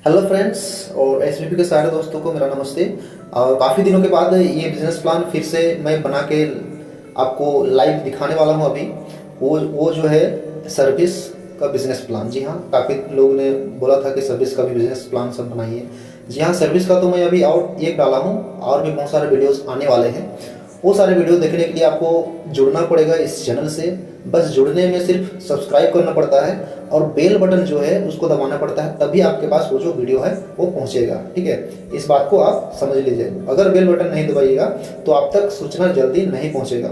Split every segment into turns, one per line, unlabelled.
Hello friends और SVP के सारे दोस्तों को मेरा नमस्ते। और काफ़ी दिनों के बाद ये बिजनेस प्लान फिर से मैं बना के आपको लाइव दिखाने वाला हूँ। अभी वो जो है सर्विस का बिजनेस प्लान। जी हाँ, काफ़ी लोग ने बोला था कि सर्विस का भी बिजनेस प्लान सब बनाइए। जी हाँ, सर्विस का तो मैं अभी और एक डाला हूँ और भी बहुत सारे वीडियोस आने वाले हैं। वो सारे वीडियो देखने के लिए आपको जुड़ना पड़ेगा इस चैनल से। बस जुड़ने में सिर्फ सब्सक्राइब करना पड़ता है और बेल बटन जो है उसको दबाना पड़ता है, तभी आपके पास वो जो वीडियो है वो पहुंचेगा। ठीक है, इस बात को आप समझ लीजिए। अगर बेल बटन नहीं दबाइएगा तो आप तक सूचना जल्दी नहीं पहुंचेगा,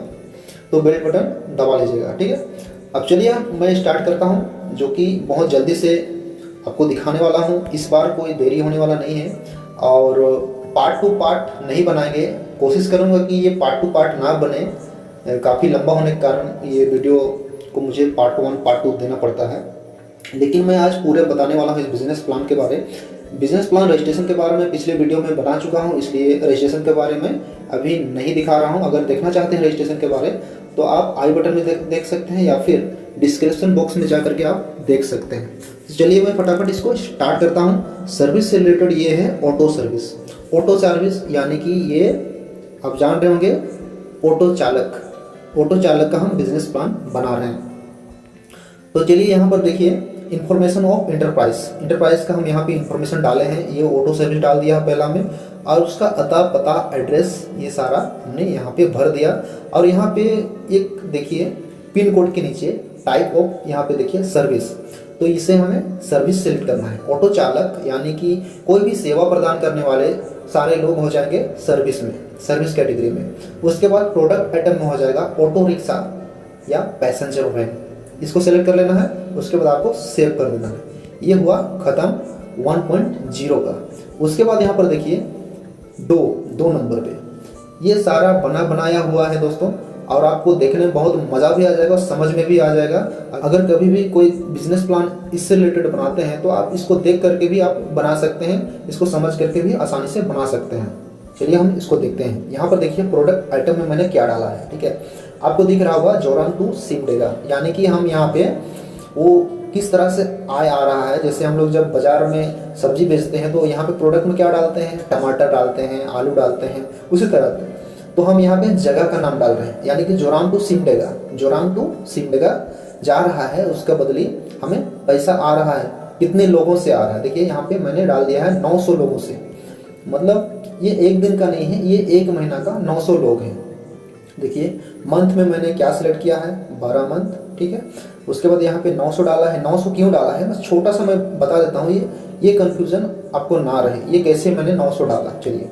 तो बेल बटन दबा लीजिएगा। ठीक है, अब चलिए मैं स्टार्ट करता हूँ, जो कि बहुत जल्दी से आपको दिखाने वाला हूँ। इस बार कोई देरी होने वाला नहीं है और पार्ट टू पार्ट नहीं बनाएंगे। कोशिश करूँगा कि ये पार्ट टू पार्ट ना बने। काफ़ी लंबा होने के कारण ये वीडियो को मुझे पार्ट 1 पार्ट 2 देना पड़ता है, लेकिन मैं आज पूरे बताने वाला हूँ इस बिजनेस प्लान के बारे। बिजनेस प्लान रजिस्ट्रेशन के बारे में पिछले वीडियो में बना चुका हूँ, इसलिए रजिस्ट्रेशन के बारे में अभी नहीं दिखा रहा हूँ। अगर देखना चाहते हैं रजिस्ट्रेशन के बारे तो आप आई बटन में देख सकते हैं या फिर डिस्क्रिप्शन बॉक्स में जा करके आप देख सकते हैं। तो चलिए मैं फटाफट इसको स्टार्ट करता हूँ। सर्विस से रिलेटेड ये है ऑटो सर्विस। ऑटो सर्विस यानी कि ये आप जान रहे होंगे ऑटो चालक का हम बिजनेस प्लान बना रहे हैं। तो चलिए यहाँ पर देखिए इन्फॉर्मेशन ऑफ इंटरप्राइज का हम यहाँ पे इन्फॉर्मेशन डाले हैं। ये ऑटो सर्विस डाल दिया पहला में, और उसका अता पता एड्रेस ये सारा हमने यहाँ पे भर दिया। और यहाँ पे एक देखिए पिन कोड के नीचे टाइप ऑफ यहाँ पे देखिए सर्विस, तो इसे हमें सर्विस सेलेक्ट करना है। ऑटो चालक यानी कि कोई भी सेवा प्रदान करने वाले सारे लोग हो जाएंगे सर्विस में, सर्विस कैटेगरी में। उसके बाद प्रोडक्ट आइटम में हो जाएगा ऑटो रिक्शा या पैसेंजर वैन, इसको सेलेक्ट कर लेना है। उसके बाद आपको सेव कर देना है। ये हुआ खत्म 1.0 का। उसके बाद यहाँ पर देखिए दो नंबर पे ये सारा बनाया हुआ है दोस्तों, और आपको देखने में बहुत मज़ा भी आ जाएगा, समझ में भी आ जाएगा। अगर कभी भी कोई बिजनेस प्लान इससे रिलेटेड बनाते हैं तो आप इसको देख करके भी आप बना सकते हैं, इसको समझ करके भी आसानी से बना सकते हैं। चलिए हम इसको देखते हैं। यहाँ पर देखिए प्रोडक्ट आइटम में मैंने क्या डाला है। ठीक है, आपको दिख रहा होगा जोराम टू सिमडेगा, यानी कि हम यहाँ पे वो किस तरह से आय आ रहा है। जैसे हम लोग जब बाजार में सब्जी बेचते हैं तो यहाँ पे प्रोडक्ट में क्या डालते हैं, टमाटर डालते हैं, आलू डालते हैं, उसी तरह से तो हम यहाँ पे जगह का नाम डाल रहे हैं, यानी कि जोराम टू सिमडेगा जा रहा है, उसका बदली हमें पैसा आ रहा है। कितने लोगों से आ रहा है, देखिए यहाँ पे मैंने डाल दिया है 900 लोगों से। मतलब ये एक दिन का नहीं है, ये एक महीना का 900 लोग हैं। देखिए मंथ में मैंने क्या सिलेक्ट किया है, 12 मंथ। ठीक है, उसके बाद यहाँ पे 900 डाला है। 900 क्यों डाला है, बस छोटा सा मैं बता देता हूँ, ये कन्फ्यूज़न आपको ना रहे, ये कैसे मैंने 900 डाला। चलिए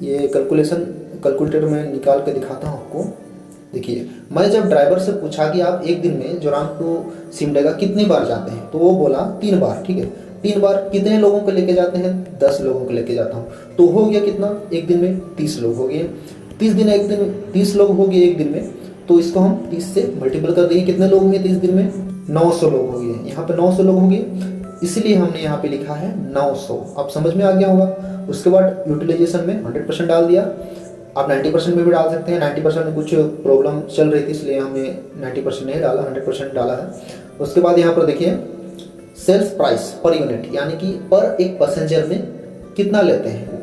ये कैलकुलेटर में निकाल के दिखाता हूँ आपको। देखिए मैं जब ड्राइवर से पूछा कि आप एक दिन में जोराम टू सिमडेगा कितनी बार जाते हैं, तो वो बोला 3 बार। ठीक है, 3 बार कितने लोगों को लेके जाते हैं, 10 लोगों को लेके जाता हूँ। तो हो गया कितना, एक दिन में 30 लोग हो गए। 30 लोग हो गए एक दिन में, तो इसको हम 30 से मल्टीपल कर देंगे। कितने लोग होंगे 30 दिन में, 900 लोग हो गए। यहाँ पे 900 लोग हो गए, इसलिए हमने यहाँ पे लिखा है 900। अब समझ में आ गया होगा। उसके बाद यूटिलाइजेशन में 100% डाल दिया। आप 90% में भी डाल सकते हैं। 90% में कुछ प्रॉब्लम चल रही थी, इसलिए हमने 90% नहीं डाला, 100% डाला है। उसके बाद यहाँ पर देखिए सेल्स प्राइस पर यूनिट, यानी कि पर एक पैसेंजर में कितना लेते हैं,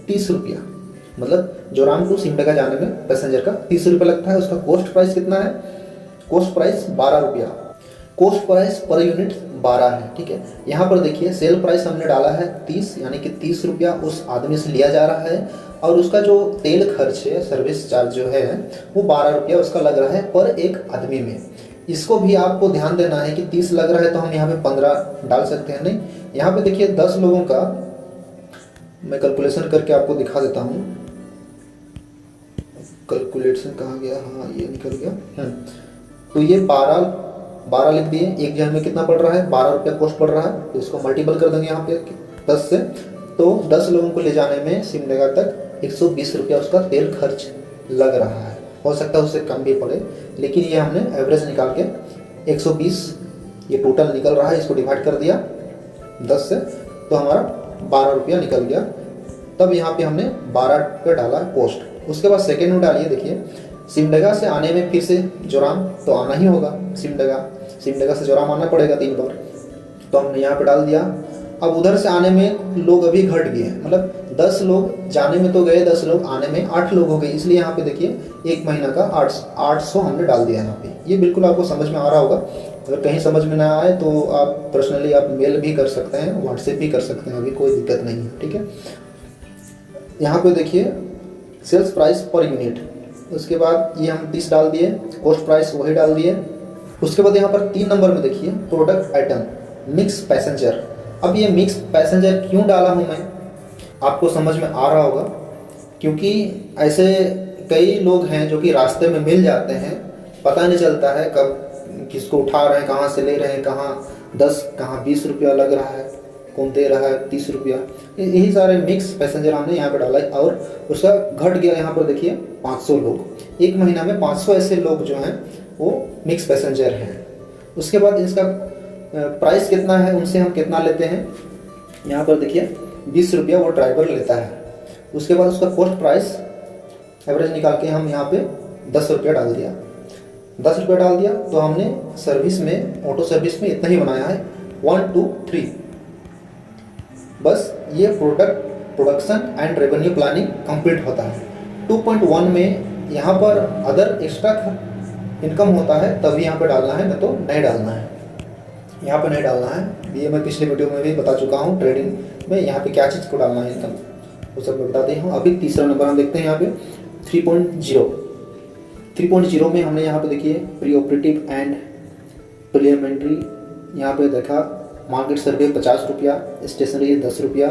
30 रुपया। मतलब जोराम टू सिमडेगा जाने में पैसेंजर का 30 रुपये लगता है। उसका कॉस्ट प्राइस कितना है, कॉस्ट प्राइस 12 रुपया। कॉस्ट प्राइस पर यूनिट 12 है। ठीक है, यहाँ पर देखिए सेल प्राइस हमने डाला है 30, यानी कि 30 रुपया उस आदमी से लिया जा रहा है, और उसका जो तेल खर्च है, सर्विस चार्ज जो है वो 12 रुपया उसका लग रहा है पर एक आदमी में। इसको भी आपको ध्यान देना है कि 30 लग रहा है तो हम यहाँ पे 15 डाल सकते हैं, नहीं। यहाँ पे देखिए 10 लोगों का मैं कैलकुलेशन करके आपको दिखा देता हूँ। कैलकुलेशन कहाँ गया, हाँ ये निकल गया। तो ये 12 लिख दिए। एक जन में कितना पड़ रहा है, 12 रुपया कॉस्ट पड़ रहा है, तो इसको मल्टीपल कर देंगे यहाँ पे 10 से। तो 10 लोगों को ले जाने में सिमडेगा तक 120 रुपया उसका तेल खर्च लग रहा है। हो सकता है उससे कम भी पड़े, लेकिन ये हमने एवरेज निकाल के 120 ये टोटल निकल रहा है। इसको डिवाइड कर दिया 10 से, तो हमारा 12 रुपया निकल गया। तब यहाँ पे हमने 12 रुपया डाला कॉस्ट। उसके बाद सेकेंड में डालिए, देखिए सिमडेगा से आने में फिर से जोराम तो आना ही होगा। सिमडेगा से जोराम आना पड़ेगा 3 बार, तो हमने यहाँ पे डाल दिया अब उधर से आने में लोग अभी घट गए हैं, मतलब 10 लोग जाने में तो गए, 10 लोग आने में 8 लोग हो गए, इसलिए यहाँ पे देखिए 1 महीना का 800 हमने डाल दिया यहाँ पे। ये बिल्कुल आपको समझ में आ रहा होगा। अगर कहीं समझ में ना आए तो आप पर्सनली आप मेल भी कर सकते हैं, व्हाट्सएप भी कर सकते हैं, अभी कोई दिक्कत नहीं है, ठीक है। यहाँ पे देखिए सेल्स प्राइस पर यूनिट, उसके बाद ये हम 30 डाल दिए, कॉस्ट प्राइस वही डाल दिए। उसके बाद यहाँ पर 3 नंबर में देखिए प्रोडक्ट आइटम मिक्स पैसेंजर। अब ये मिक्स पैसेंजर क्यों डाला हूँ मैं, आपको समझ में आ रहा होगा, क्योंकि ऐसे कई लोग हैं जो कि रास्ते में मिल जाते हैं, पता नहीं चलता है कब किसको उठा रहे हैं, कहाँ से ले रहे हैं, कहाँ 10 कहाँ 20 रुपया लग रहा है, कौन दे रहा है 30 रुपया। यही सारे मिक्स पैसेंजर हमने यहाँ पे डाला है और उसका घट गया यहाँ पर देखिए 500 लोग। 1 महीना में 500 ऐसे लोग जो हैं वो मिक्स पैसेंजर हैं। उसके बाद इसका प्राइस कितना है, उनसे हम कितना लेते हैं, यहाँ पर देखिए 20 रुपया वो ड्राइवर लेता है। उसके बाद उसका कॉस्ट प्राइस एवरेज निकाल के हम यहाँ पे 10 रुपया डाल दिया। 10 रुपया डाल दिया तो हमने सर्विस में, ऑटो सर्विस में इतना ही बनाया है 1 2 3। बस ये production and revenue planning complete होता है। 2.1 में यहाँ पर अदर एक्स्ट्रा इनकम होता है, तभी यहाँ पे डालना है, नहीं तो नहीं डालना है, यहाँ पे नहीं डालना है। ये मैं पिछले वीडियो में भी बता चुका हूँ ट्रेडिंग में यहाँ पे क्या चीज़ को डालना है इनकम, वो सब बताते हैं। अभी तीसरा नंबर हम देखते हैं यहाँ पे 3.0। 3.0 में हमने यहाँ पे देखिए प्री ऑपरेटिव एंड प्रीलिमिनरी, यहाँ पे देखा मार्केट सर्वे 50 रुपया, स्टेशनरी 10 रुपया,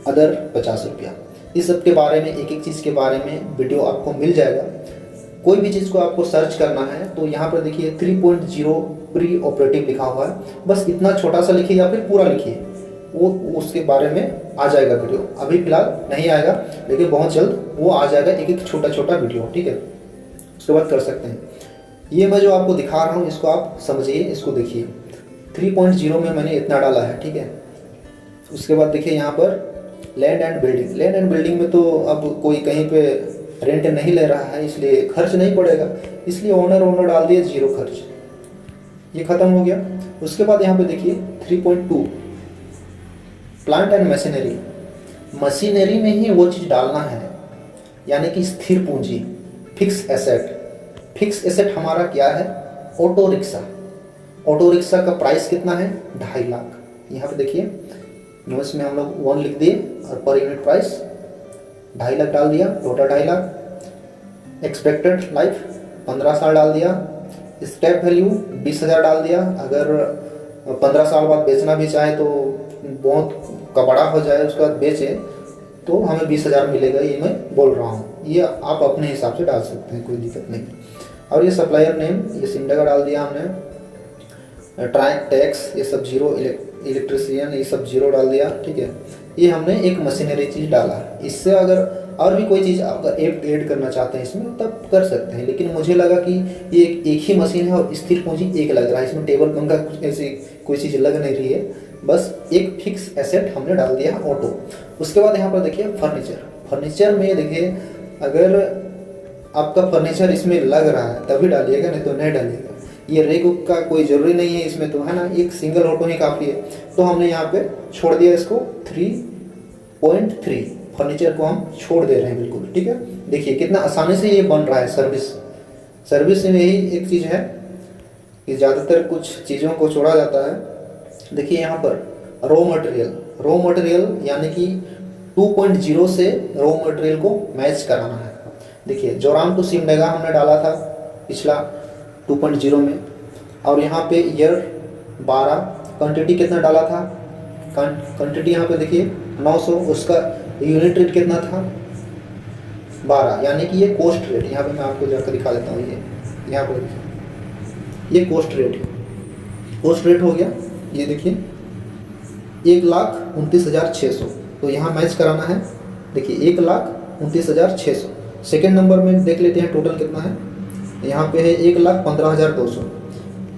अदर 50 रुपया। इस सब के बारे में, एक एक चीज़ के बारे में वीडियो आपको मिल जाएगा। कोई भी चीज़ को आपको सर्च करना है तो यहाँ पर देखिए 3.0 प्री ऑपरेटिव लिखा हुआ है, बस इतना छोटा सा लिखिए या फिर पूरा लिखिए, वो उसके बारे में आ जाएगा वीडियो। अभी फिलहाल नहीं आएगा, लेकिन बहुत जल्द वो आ जाएगा, एक एक छोटा छोटा वीडियो, ठीक है। उसके बाद कर सकते हैं। ये मैं जो आपको दिखा रहा हूँ इसको आप समझिए, इसको देखिए। 3.0 में मैंने इतना डाला है, ठीक है। उसके बाद देखिए यहाँ पर land and building. Land and building में तो अब कोई कहीं पे रेंट नहीं ले रहा है, इसलिए खर्च नहीं पड़ेगा, इसलिए ओनर डाल दिए 0 खर्च, ये खत्म हो गया। उसके बाद यहाँ पे देखिए 3.2 प्लांट एंड मशीनरी। मशीनरी में ही वो चीज़ डालना है, यानी कि स्थिर पूंजी, फिक्स एसेट। फिक्स एसेट हमारा क्या है, ऑटो रिक्शा। ऑटो रिक्शा का प्राइस कितना है, 2.5 लाख। यहाँ पे देखिए नोट्स में हम लोग 1 लिख दिए और पर यूनिट प्राइस 2.5 लाख डाल दिया, टोटल 2.5 लाख। एक्सपेक्टेड लाइफ 15 साल डाल दिया। स्क्रैप वैल्यू 20,000 डाल दिया। अगर 15 साल बाद बेचना भी चाहे तो बहुत कबड़ा हो जाए, उसके बाद बेचे तो हमें 20,000 मिलेगा, ये मैं बोल रहा हूँ। ये आप अपने हिसाब से डाल सकते हैं, कोई दिक्कत नहीं। और ये सप्लायर नेम, ये सिंडा का डाल दिया हमने। ट्रैक टैक्स ये सब 0, इलेक्ट्रिशियन ये सब 0 डाल दिया, ठीक है। ये हमने एक मशीनरी चीज़ डाला। इससे अगर और भी कोई चीज़ आप ऐड करना चाहते हैं इसमें तब कर सकते हैं, लेकिन मुझे लगा कि ये एक ही मशीन है और स्थिर पूंजी एक लग रहा है, इसमें टेबल पंखा कुछ ऐसी कोई चीज़ लग नहीं रही है, बस एक फिक्स एसेट हमने डाल दिया ऑटो। उसके बाद यहाँ पर देखिए फर्नीचर। फर्नीचर में देखिए अगर आपका फर्नीचर इसमें लग रहा है तभी डालिएगा, नहीं तो नहीं डालिएगा। ये रेक का कोई ज़रूरी नहीं है इसमें, तो है ना, एक सिंगल ऑटो ही काफ़ी है। तो हमने यहाँ पे छोड़ दिया इसको 3.3, फर्नीचर को हम छोड़ दे रहे हैं बिल्कुल, ठीक है। देखिए कितना आसानी से ये बन रहा है। सर्विस में यही एक चीज़ है कि ज़्यादातर कुछ चीज़ों को छोड़ा जाता है। देखिए यहाँ पर रॉ मटेरियल यानी कि 2.0 से रॉ मटेरियल को मैच कराना है। देखिए जोराम टू सिमडेगा हमने डाला था पिछला 2.0 में, और यहाँ पे ईयर 12, क्वांटिटी कितना डाला था, क्वांटिटी यहाँ पे देखिए 900, उसका यूनिट रेट कितना था 12, यानी कि ये कॉस्ट रेट। यहाँ पे मैं आपको जाकर दिखा देता हूँ, ये यहाँ पर देखिए, ये कॉस्ट रेट हो गया। ये देखिए 1,29,600, तो यहाँ मैच कराना है। देखिए 1,29,600। सेकेंड नंबर में देख लेते हैं टोटल कितना है, यहाँ पे है 1,15,200,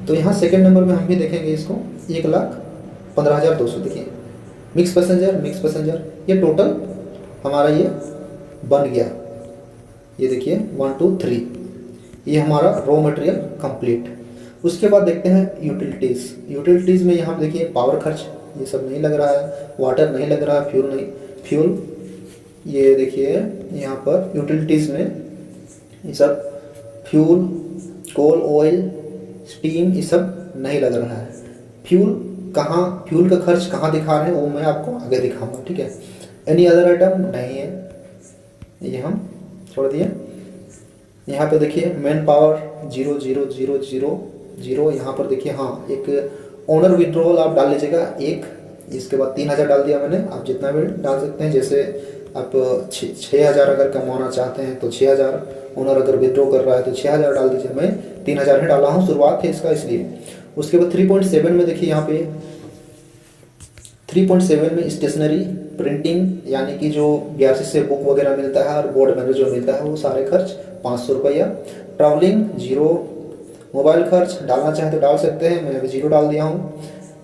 तो यहाँ सेकेंड नंबर में हम भी देखेंगे इसको 1,15,200। देखिए मिक्स पैसेंजर, ये टोटल हमारा ये बन गया। ये देखिए 1 2 3, ये हमारा रॉ मटेरियल कंप्लीट। उसके बाद देखते हैं यूटिलिटीज़ में यहाँ देखिए पावर खर्च ये सब नहीं लग रहा है, वाटर नहीं लग रहा है, फ्यूल नहीं, फ्यूल ये देखिए यहाँ पर यूटिलिटीज़ में ये सब फ्यूल, कोल, ऑयल, स्टीम ये सब नहीं लग रहा है। फ्यूल का खर्च कहाँ दिखा रहे हैं वो मैं आपको आगे दिखाऊंगा, ठीक है। एनी अदर आइटम नहीं है, ये हम छोड़ दिए। यहाँ पे देखिए मैन पावर 0,0,0,0,0, यहाँ पर देखिए हाँ एक ओनर विड्रॉल आप डाल लीजिएगा एक, इसके बाद 3,000 डाल दिया मैंने। आप जितना भी डाल सकते हैं, जैसे आप 6,000 अगर कमाना चाहते हैं तो 6,000, ओनर अगर विड्रॉ कर रहा है तो 6,000 डाल दीजिए। मैं 3,000 ही डाला हूँ, शुरुआत है इसका इसलिए। उसके बाद 3.7 में देखिए यहाँ पे 3.7 में स्टेशनरी प्रिंटिंग, यानी कि जो BRC से बुक वगैरह मिलता है और बोर्ड में जो मिलता है वो सारे खर्च 500 रुपया। ट्रैवलिंग 0, मोबाइल खर्च डालना चाहे तो डाल सकते हैं, मैं अभी 0 डाल दिया हूँ।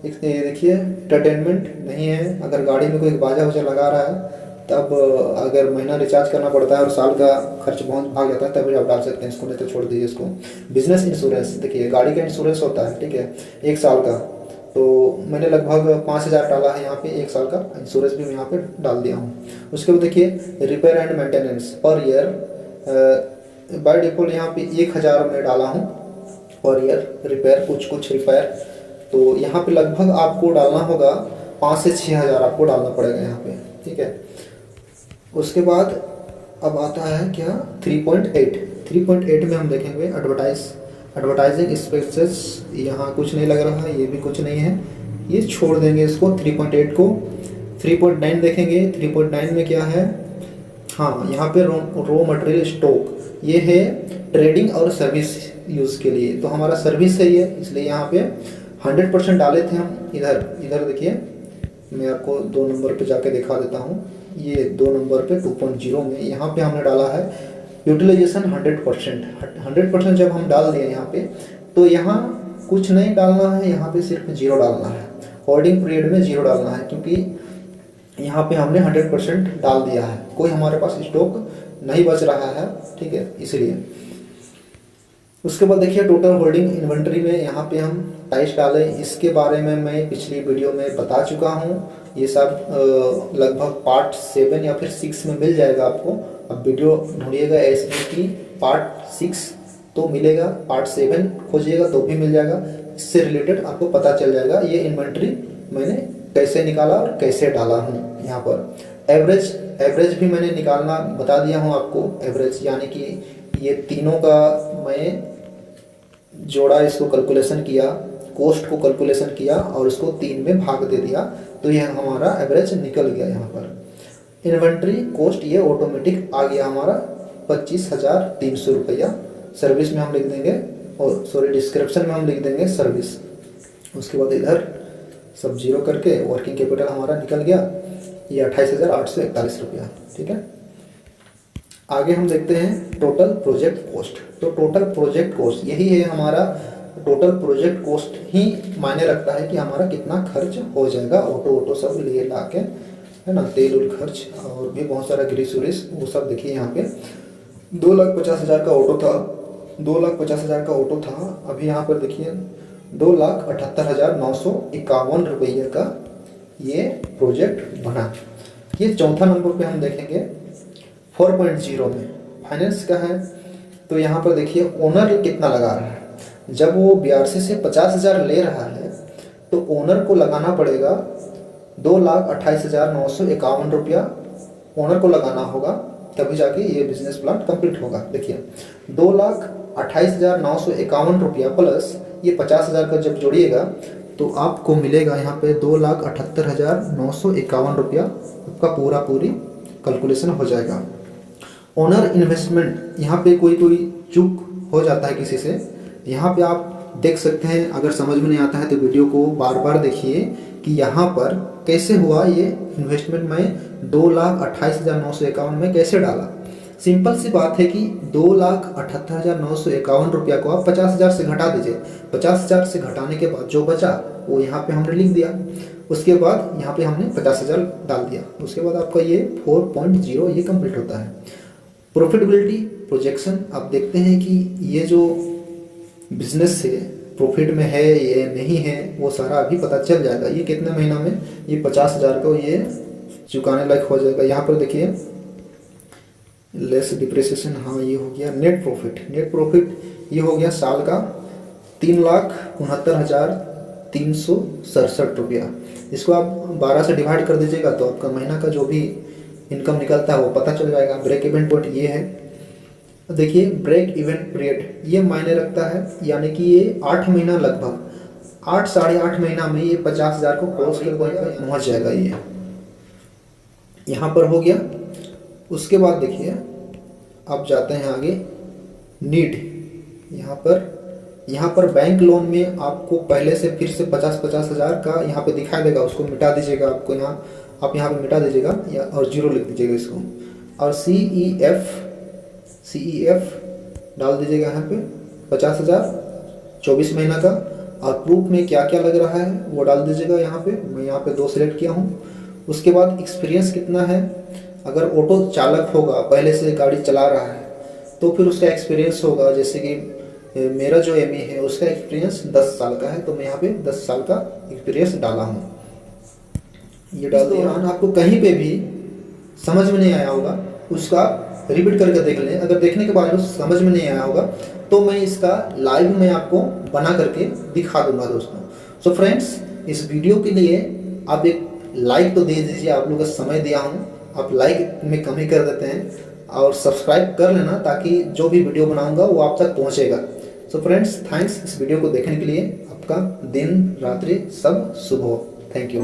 देखिए एंटरटेनमेंट नहीं है, अगर गाड़ी में कोई बाजा वजा लगा रहा है तब अगर महीना रिचार्ज करना पड़ता है और साल का खर्च बहुत भाग जाता है तभी आप डाल सकते हैं इसको, नहीं तो छोड़ दीजिए इसको। बिजनेस इंश्योरेंस देखिए गाड़ी का इंश्योरेंस होता है, ठीक है, 1 साल का, तो मैंने लगभग 5,000 डाला है यहाँ पे, 1 साल का इंश्योरेंस भी मैं यहाँ पे डाल दिया हूँ। उसके बाद देखिए repair and maintenance per year by default यहाँ पे 1,000 में डाला हूँ पर ईयर रिपेयर, कुछ रिपेयर, तो यहाँ पे लगभग आपको डालना होगा 5 से 6,000 आपको डालना पड़ेगा यहाँ पे, ठीक है। उसके बाद अब आता है क्या 3.8 में हम देखेंगे एडवर्टाइजिंग एक्सपेंसेस, यहाँ कुछ नहीं लग रहा है, ये भी कुछ नहीं है, ये छोड़ देंगे इसको 3.8 को। 3.9 देखेंगे, 3.9 में क्या है, हाँ यहाँ पे रॉ मटेरियल स्टॉक, ये है ट्रेडिंग और सर्विस यूज़ के लिए, तो हमारा सर्विस है ये, इसलिए यहाँ पे 100% डाले थे हम। इधर देखिए मैं आपको 2 नंबर पे जाके दिखा देता हूँ, ये 2 नंबर पे 2.0 में यहाँ पे हमने डाला है यूटिलाइजेशन 100%। जब हम डाल दिए यहाँ पे, तो यहाँ कुछ नहीं डालना है, यहाँ पे सिर्फ 0 डालना है, होल्डिंग पीरियड में 0 डालना है, क्योंकि यहाँ पे हमने 100% डाल दिया है, कोई हमारे पास स्टॉक नहीं बच रहा है, ठीक है, इसलिए। उसके बाद देखिए टोटल होल्डिंग इन्वेंट्री में यहाँ पे हम टाइस डालें, इसके बारे में मैं पिछली वीडियो में बता चुका हूँ, ये सब लगभग पार्ट 7 या फिर 6 में मिल जाएगा आपको। अब वीडियो ढूंढिएगा SAP पार्ट 6 तो मिलेगा, पार्ट 7 खोजिएगा तो भी मिल जाएगा, इससे रिलेटेड आपको पता चल जाएगा ये इन्वेंट्री मैंने कैसे निकाला और कैसे डाला हूँ। यहाँ पर एवरेज भी मैंने निकालना बता दिया हूँ आपको, एवरेज यानी कि ये तीनों का मैं जोड़ा, इसको कैलकुलेशन किया, कॉस्ट को कैलकुलेशन किया और इसको 3 में भाग दे दिया, तो यह हमारा एवरेज निकल गया। यहाँ पर इन्वेंट्री कॉस्ट ये ऑटोमेटिक आ गया हमारा 25,300 रुपया। सर्विस में हम लिख देंगे, और सॉरी डिस्क्रिप्शन में हम लिख देंगे सर्विस। उसके बाद इधर सब 0 करके वर्किंग कैपिटल हमारा निकल गया, ये 28,841 रुपया, ठीक है। आगे हम देखते हैं टोटल प्रोजेक्ट कॉस्ट। तो टोटल प्रोजेक्ट कॉस्ट यही है हमारा, टोटल प्रोजेक्ट कॉस्ट ही मायने रखता है कि हमारा कितना खर्च हो जाएगा, ऑटो सब लिए ला के, है ना, तेल उल खर्च और भी बहुत सारा ग्रीस उरीस वो सब। देखिए यहाँ पे 2,50,000 का ऑटो था, 2,50,000 का ऑटो था, अभी यहाँ पर देखिए 2,78,951 रुपये का ये प्रोजेक्ट बना। ये चौथा नंबर पे हम देखेंगे 4.0 में फाइनेंस का है, तो यहाँ पर देखिए ओनर कितना लगा रहा है। जब वो BRC से 50,000 ले रहा है तो ओनर को लगाना पड़ेगा 2,28,951 रुपया ओनर को लगाना होगा, तभी जाके ये बिजनेस प्लान कंप्लीट होगा। देखिए 2,28,951 रुपया प्लस ये 50,000 का जब जोड़िएगा तो आपको मिलेगा यहाँ पे 2,78,951 रुपया, आपका पूरी कैलकुलेशन हो जाएगा। ओनर इन्वेस्टमेंट, यहाँ पे कोई चूक हो जाता है किसी से, यहाँ पे आप देख सकते हैं, अगर समझ में नहीं आता है तो वीडियो को बार देखिए कि यहाँ पर कैसे हुआ ये इन्वेस्टमेंट मैं 2,28,951 में कैसे डाला। सिंपल सी बात है कि 2,78,951 रुपया को आप 50,000 से घटा दीजिए, 50,000 से घटाने के बाद जो बचा वो यहाँ पे हमने लिख दिया, उसके बाद यहाँ पे हमने 50,000 डाल दिया, उसके बाद आपका ये 4.0 ये कंप्लीट होता है। प्रॉफिटेबिलिटी प्रोजेक्शन, आप देखते हैं कि ये जो बिजनेस है प्रॉफिट में है ये नहीं है, वो सारा अभी पता चल जाएगा। ये कितने महीना में, ये 50,000 को ये चुकाने लायक हो जाएगा। यहाँ पर देखिए लेस डिप्रिसिएशन, हाँ ये हो गया नेट प्रॉफिट। नेट प्रॉफिट ये हो गया साल का 3,69,367 रुपया। इसको आप 12 से डिवाइड कर दीजिएगा तो आपका महीना का जो भी इनकम निकलता है वो पता चल जाएगा। ब्रेक इवन पॉइंट ये है, देखिए ब्रेक इवन पीरियड ये मायने रखता है, यानी कि ये 8 महीना, लगभग 8 साढ़े 8 महीना में ये 50,000 को क्रॉस कर पहुँच जाएगा। ये यहाँ पर हो गया। उसके बाद देखिए अब जाते हैं आगे नीड। यहाँ पर बैंक लोन में आपको पहले से फिर से 50-50 हज़ार का यहाँ पे दिखाई देगा, उसको मिटा दीजिएगा। आपको यहाँ आप यहाँ पे मिटा दीजिएगा या और 0 लिख दीजिएगा इसको, और CEF डाल दीजिएगा यहाँ पे 50,000 24 महीना का। और प्रूफ में क्या क्या लग रहा है वो डाल दीजिएगा यहाँ पे। मैं यहाँ पे 2 सिलेक्ट किया हूँ। उसके बाद एक्सपीरियंस कितना है, अगर ऑटो चालक होगा, पहले से गाड़ी चला रहा है, तो फिर उसका एक्सपीरियंस होगा। जैसे कि मेरा जो ME है उसका एक्सपीरियंस 10 साल का है, तो मैं यहाँ पे 10 साल का एक्सपीरियंस डाला हूँ। ये डाल दिया। आपको कहीं पे भी समझ में नहीं आया होगा उसका रिपीट करके देख लें। अगर देखने के बाद समझ में नहीं आया होगा तो मैं इसका लाइव में आपको बना करके दिखा दूंगा दोस्तों। सो फ्रेंड्स, इस वीडियो के लिए आप एक लाइक तो दे दीजिए। आप लोगों का समय दिया हूँ, आप लाइक में कमी कर देते हैं, और सब्सक्राइब कर लेना ताकि जो भी वीडियो बनाऊंगा वो आप तक पहुँचेगा। सो फ्रेंड्स, थैंक्स इस वीडियो को देखने के लिए। आपका दिन रात्रि सब शुभ हो। Thank you.